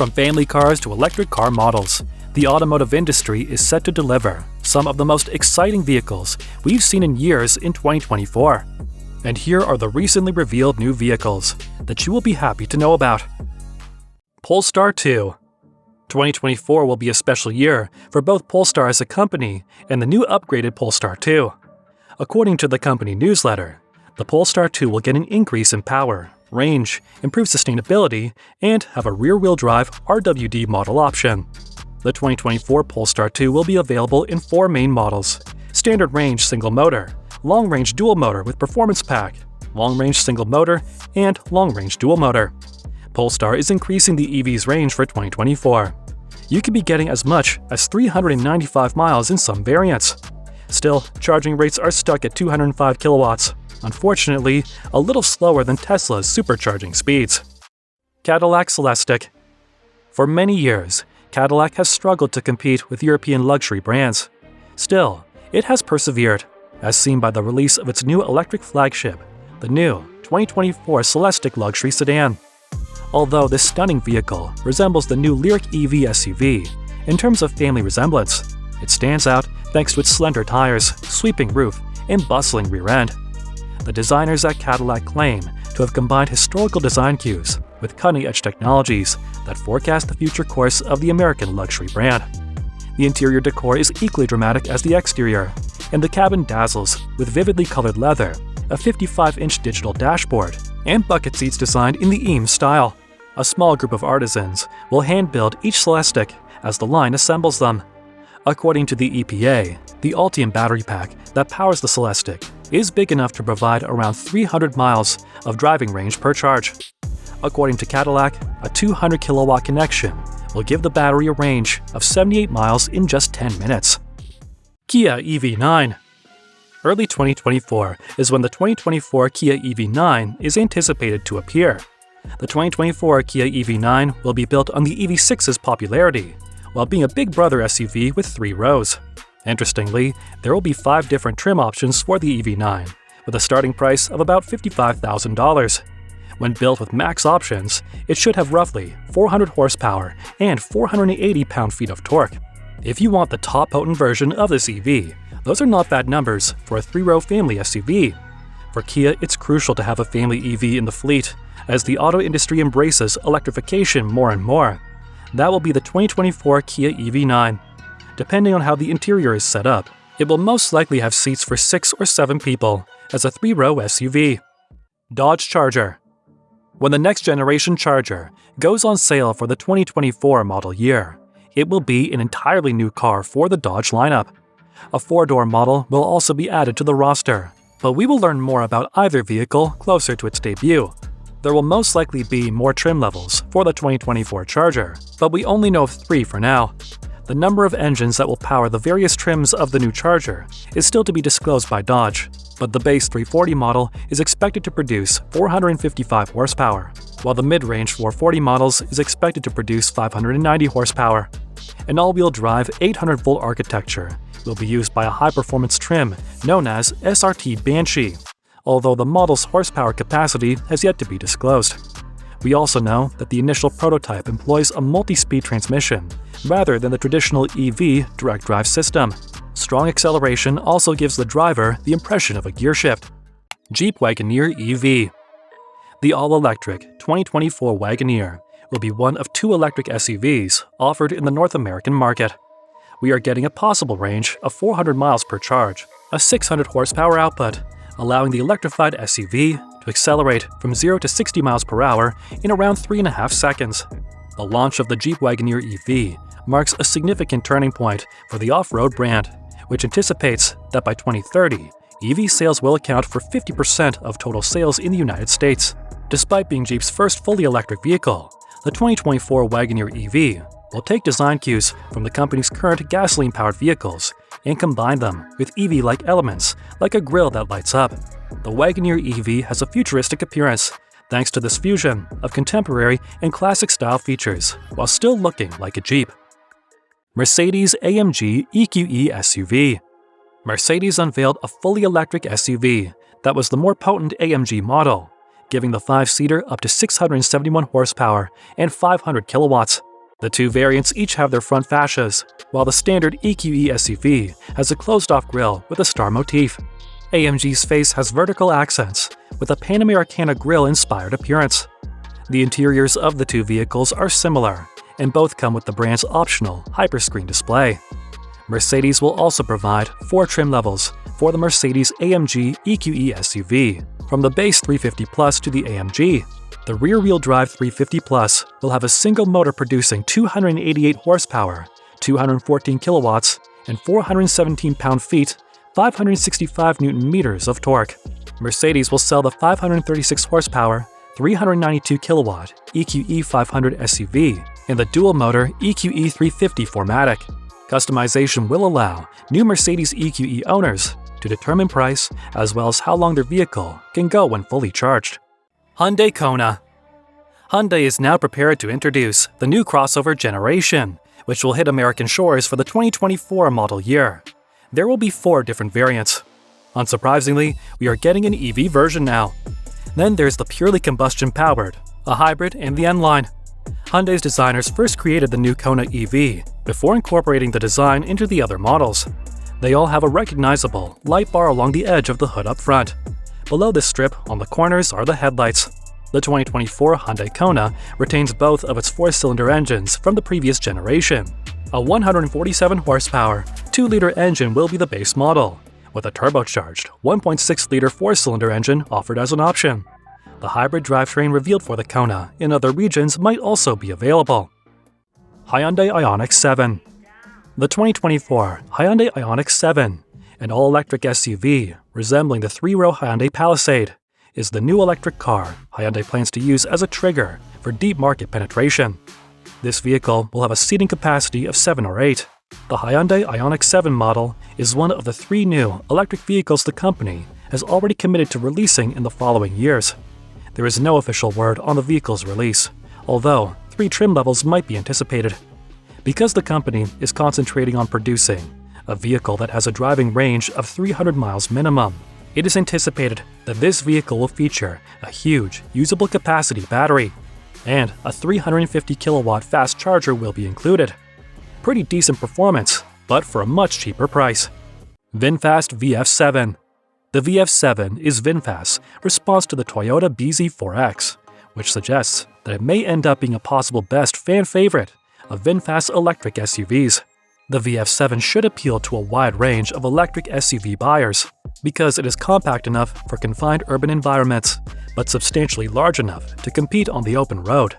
From family cars to electric car models, the automotive industry is set to deliver some of the most exciting vehicles we've seen in years in 2024. And here are the recently revealed new vehicles that you will be happy to know about. Polestar II. 2024 will be a special year for both Polestar as a company and the new upgraded Polestar II. According to the company newsletter, the Polestar II will get an increase in power, range, improved sustainability, and have a rear-wheel drive RWD model option. The 2024 Polestar II will be available in 4 main models: standard range single motor, long-range dual motor with performance pack, long-range single motor, and long-range dual motor. Polestar is increasing the EV's range for 2024. You could be getting as much as 395 miles in some variants. Still, charging rates are stuck at 205 kilowatts. Unfortunately, a little slower than Tesla's supercharging speeds. Cadillac Celestiq. For many years, Cadillac has struggled to compete with European luxury brands. Still, it has persevered, as seen by the release of its new electric flagship, the new 2024 Celestiq luxury sedan. Although this stunning vehicle resembles the new Lyriq EV SUV in terms of family resemblance, it stands out thanks to its slender tires, sweeping roof, and bustling rear end. The designers at Cadillac claim to have combined historical design cues with cutting-edge technologies that forecast the future course of the American luxury brand. The interior decor is equally dramatic as the exterior, and the cabin dazzles with vividly colored leather, a 55-inch digital dashboard, and bucket seats designed in the Eames style. A small group of artisans will hand-build each Celestiq as the line assembles them. According to the EPA, the Ultium battery pack that powers the Celestiq is big enough to provide around 300 miles of driving range per charge. According to Cadillac, a 200 kilowatt connection will give the battery a range of 78 miles in just 10 minutes. Kia EV9. Early 2024 is when the 2024 Kia EV9 is anticipated to appear. The 2024 Kia EV9 will be built on the EV6's popularity, while being a big brother SUV with 3 rows. Interestingly, there will be 5 different trim options for the EV9, with a starting price of about $55,000. When built with max options, it should have roughly 400 horsepower and 480 pound-feet of torque. If you want the top potent version of this EV, those are not bad numbers for a 3-row family SUV. For Kia, it's crucial to have a family EV in the fleet, as the auto industry embraces electrification more and more. That will be the 2024 Kia EV9. Depending on how the interior is set up, it will most likely have seats for 6 or 7 people as a 3-row SUV. Dodge Charger. When the next generation Charger goes on sale for the 2024 model year, it will be an entirely new car for the Dodge lineup. A 4-door model will also be added to the roster, but we will learn more about either vehicle closer to its debut. There will most likely be more trim levels for the 2024 Charger, but we only know of 3 for now. The number of engines that will power the various trims of the new Charger is still to be disclosed by Dodge, but the base 340 model is expected to produce 455 horsepower, while the mid-range 440 models is expected to produce 590 horsepower. An all-wheel drive 800-volt architecture will be used by a high-performance trim known as SRT Banshee, although the model's horsepower capacity has yet to be disclosed. We also know that the initial prototype employs a multi-speed transmission rather than the traditional EV direct drive system. Strong acceleration also gives the driver the impression of a gear shift. Jeep Wagoneer EV. The all-electric 2024 Wagoneer will be one of 2 electric SUVs offered in the North American market. We are getting a possible range of 400 miles per charge, a 600 horsepower output, allowing the electrified SUV to accelerate from 0 to 60 miles per hour in around 3.5 seconds. The launch of the Jeep Wagoneer EV marks a significant turning point for the off-road brand, which anticipates that by 2030, EV sales will account for 50% of total sales in the United States. Despite being Jeep's first fully electric vehicle, the 2024 Wagoneer EV will take design cues from the company's current gasoline-powered vehicles and combine them with EV-like elements like a grille that lights up. The Wagoneer EV has a futuristic appearance thanks to this fusion of contemporary and classic-style features while still looking like a Jeep. Mercedes AMG EQE SUV. Mercedes unveiled a fully electric SUV that was the more potent AMG model, giving the 5-seater up to 671 horsepower and 500 kilowatts. The two variants each have their front fascias, while the standard EQE SUV has a closed-off grille with a star motif. AMG's face has vertical accents, with a Panamericana grille-inspired appearance. The interiors of the two vehicles are similar, and both come with the brand's optional Hyperscreen display. Mercedes will also provide 4 trim levels for the Mercedes-AMG EQE SUV, from the base 350 Plus to the AMG. The rear-wheel drive 350 Plus will have a single motor producing 288 horsepower, 214 kilowatts, and 417 pound-feet, 565 Newton-meters of torque. Mercedes will sell the 536 horsepower, 392 kilowatt EQE 500 SUV in the dual-motor EQE 350 4MATIC. Customization will allow new Mercedes EQE owners to determine price as well as how long their vehicle can go when fully charged. Hyundai Kona. Hyundai is now prepared to introduce the new crossover generation, which will hit American shores for the 2024 model year. There will be 4 different variants. Unsurprisingly, we are getting an EV version now. Then there's the purely combustion-powered, a hybrid, and the N-Line. Hyundai's designers first created the new Kona EV before incorporating the design into the other models. They all have a recognizable light bar along the edge of the hood up front. Below this strip, on the corners, are the headlights. The 2024 Hyundai Kona retains both of its 4-cylinder engines from the previous generation. A 147 horsepower, 2-liter engine will be the base model, with a turbocharged 1.6-liter 4-cylinder engine offered as an option. The hybrid drivetrain revealed for the Kona in other regions might also be available. Hyundai Ionic 7. The 2024 Hyundai Ionic 7, an all-electric SUV resembling the 3-row Hyundai Palisade, is the new electric car Hyundai plans to use as a trigger for deep market penetration. This vehicle will have a seating capacity of 7 or 8. The Hyundai Ioniq 7 model is one of the 3 new electric vehicles the company has already committed to releasing in the following years. There is no official word on the vehicle's release, although 3 trim levels might be anticipated. Because the company is concentrating on producing a vehicle that has a driving range of 300 miles minimum, it is anticipated that this vehicle will feature a huge usable capacity battery, and a 350 kilowatt fast charger will be included. Pretty decent performance, but for a much cheaper price. VinFast VF7. The VF7 is VinFast's response to the Toyota bZ4X, which suggests that it may end up being a possible best fan favorite of VinFast's electric SUVs. The VF7 should appeal to a wide range of electric SUV buyers because it is compact enough for confined urban environments, but substantially large enough to compete on the open road.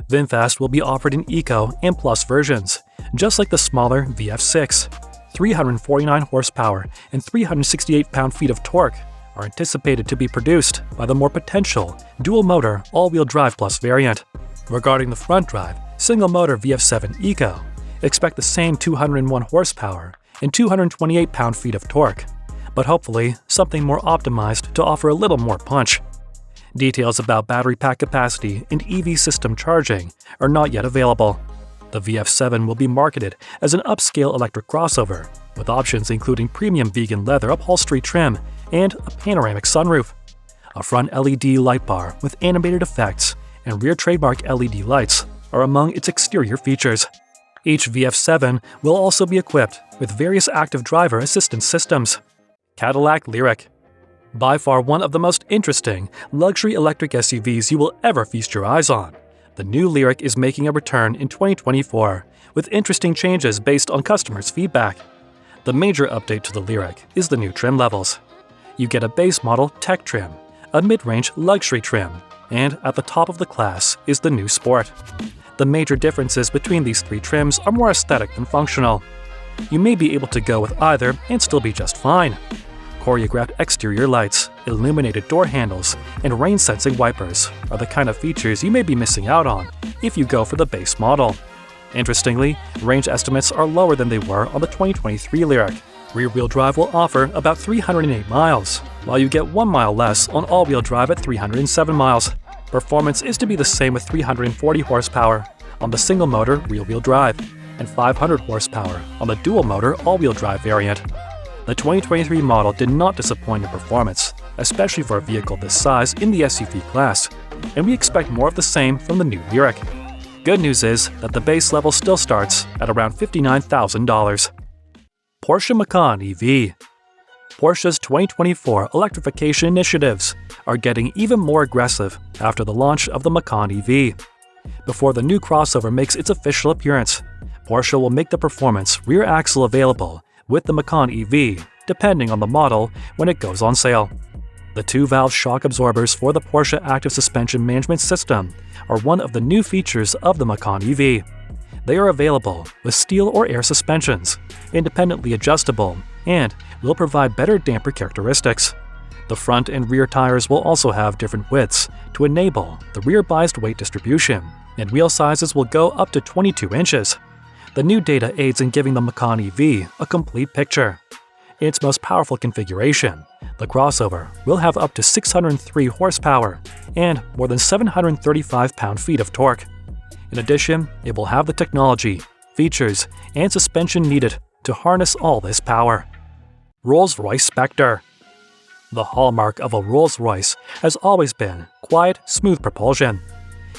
VinFast will be offered in Eco and Plus versions, just like the smaller VF6. 349 horsepower and 368 pound-feet of torque are anticipated to be produced by the more potential dual-motor all-wheel drive Plus variant. Regarding the front-drive, single-motor VF7 Eco, expect the same 201 horsepower and 228 pound-feet of torque, but hopefully something more optimized to offer a little more punch. Details about battery pack capacity and EV system charging are not yet available. The VF7 will be marketed as an upscale electric crossover, with options including premium vegan leather upholstery trim and a panoramic sunroof. A front LED light bar with animated effects and rear trademark LED lights are among its exterior features. Each VF7 will also be equipped with various active driver assistance systems. Cadillac Lyriq. By far one of the most interesting luxury electric SUVs you will ever feast your eyes on, the new Lyriq is making a return in 2024 with interesting changes based on customers' feedback. The major update to the Lyriq is the new trim levels. You get a base model tech trim, a mid-range luxury trim, and at the top of the class is the new Sport. The major differences between these 3 trims are more aesthetic than functional. You may be able to go with either and still be just fine. Choreographed exterior lights, illuminated door handles, and rain-sensing wipers are the kind of features you may be missing out on if you go for the base model. Interestingly, range estimates are lower than they were on the 2023 Lyriq. Rear-wheel drive will offer about 308 miles, while you get 1 mile less on all-wheel drive at 307 miles. Performance is to be the same with 340 horsepower on the single-motor rear-wheel drive and 500 horsepower on the dual-motor all-wheel drive variant. The 2023 model did not disappoint in performance, especially for a vehicle this size in the SUV class, and we expect more of the same from the new Lyriq. Good news is that the base level still starts at around $59,000. Porsche Macan EV. Porsche's 2024 electrification initiatives are getting even more aggressive after the launch of the Macan EV. Before the new crossover makes its official appearance, Porsche will make the performance rear axle available with the Macan EV, depending on the model when it goes on sale. The two-valve shock absorbers for the Porsche Active Suspension Management System are one of the new features of the Macan EV. They are available with steel or air suspensions, independently adjustable, and will provide better damper characteristics. The front and rear tires will also have different widths to enable the rear-biased weight distribution, and wheel sizes will go up to 22 inches. The new data aids in giving the Macan EV a complete picture. In its most powerful configuration, the crossover will have up to 603 horsepower and more than 735 pound-feet of torque. In addition, it will have the technology, features, and suspension needed to harness all this power. RollsRoyce Specter. The hallmark of a Rolls-Royce has always been quiet, smooth propulsion.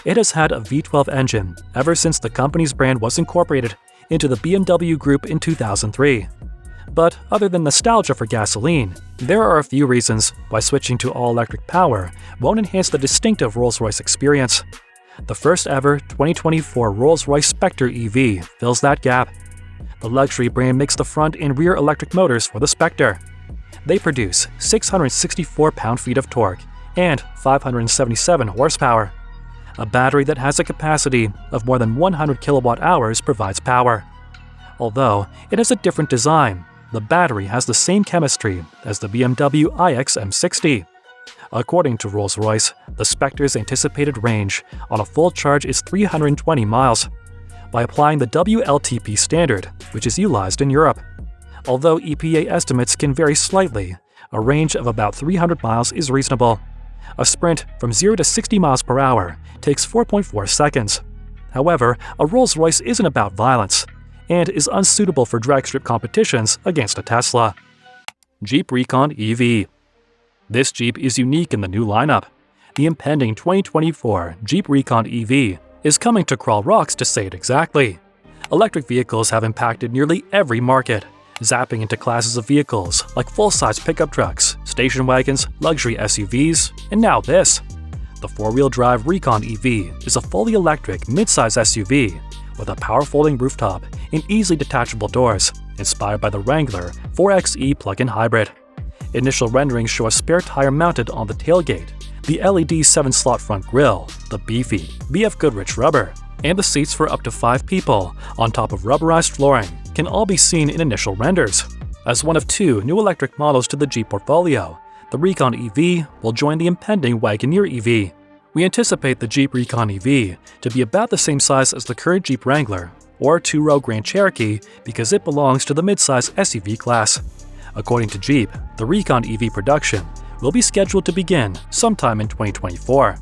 It has had a V12 engine ever since the company's brand was incorporated into the BMW Group in 2003. But other than nostalgia for gasoline, there are a few reasons why switching to all-electric power won't enhance the distinctive Rolls-Royce experience. The first ever 2024 RollsRoyce Specter EV fills that gap. The luxury brand makes the front and rear electric motors for the Specter. They produce 664 pound-feet of torque and 577 horsepower. A battery that has a capacity of more than 100 kilowatt-hours provides power. Although it has a different design, the battery has the same chemistry as the BMW iX M60. According to Rolls-Royce, the Specter's anticipated range on a full charge is 320 miles, by applying the WLTP standard, which is utilized in Europe. Although EPA estimates can vary slightly, a range of about 300 miles is reasonable. A sprint from 0 to 60 miles per hour takes 4.4 seconds. However, a Rolls-Royce isn't about violence, and is unsuitable for dragstrip competitions against a Tesla. Jeep Recon EV. This Jeep is unique in the new lineup. The impending 2024 Jeep Recon EV is coming to crawl rocks, to say it exactly. Electric vehicles have impacted nearly every market, zapping into classes of vehicles like full-size pickup trucks, station wagons, luxury SUVs, and now this. The four-wheel drive Recon EV is a fully electric midsize SUV with a power-folding rooftop and easily detachable doors, inspired by the Wrangler 4xe plug-in hybrid. Initial renderings show a spare tire mounted on the tailgate, the LED 7-slot front grille, the beefy BF Goodrich rubber, and the seats for up to 5 people on top of rubberized flooring can all be seen in initial renders. As one of 2 new electric models to the Jeep portfolio, the Recon EV will join the impending Wagoneer EV. We anticipate the Jeep Recon EV to be about the same size as the current Jeep Wrangler or two-row Grand Cherokee because it belongs to the midsize SUV class. According to Jeep, the Recon EV production will be scheduled to begin sometime in 2024.